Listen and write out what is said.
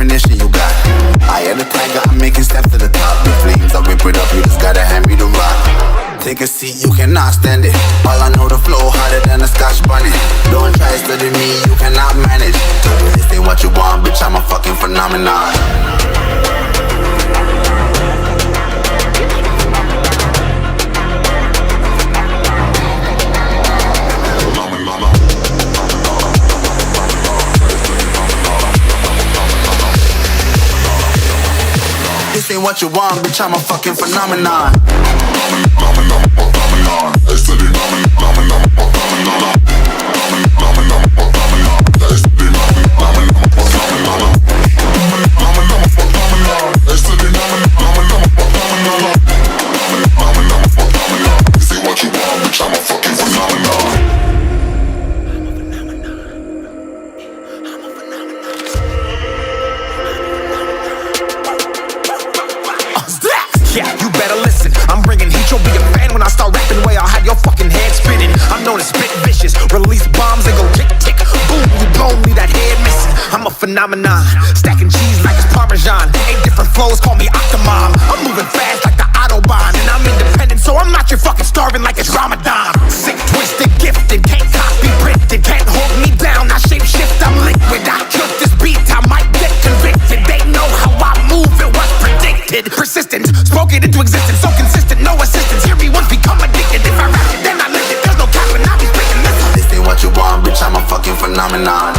definition you got. I am the tiger, I'm making steps to the top. The flames, I rip it up, you just gotta hand me the rock. Take a seat, you cannot stand it. All I know, the flow harder than a Scotch bonnet. Don't try study me, you cannot manage. This ain't what you want, bitch, I'm a fucking phenomenon. This ain't what you want, bitch, I'm a fucking phenomenon. Yeah, you better listen. I'm bringing heat, you'll be a fan when I start rapping. Way I'll have your fucking head spinning. I'm known as spit vicious, release bombs and go tick tick. Boom, you blown me that head missing. I'm a phenomenon, stacking cheese like it's Parmesan. 8 different flows, call me Octomom. I'm moving fast like the Autobahn, and I'm independent, so I'm not your fucking starving like it's Ramadan. Sick, twisted, gifted, can't copy, printed, can't hold me down. I shape shift, I'm liquid. I killed this beat, I might get convicted. They know how I move, it was predicted. Persistent, spoke it into existence, so consistent, no assistance. Hear me once, become addicted. If I rap it, then I live it. There's no cap, and I'll be speaking this. This ain't what you want, bitch, I'm a fucking phenomenon.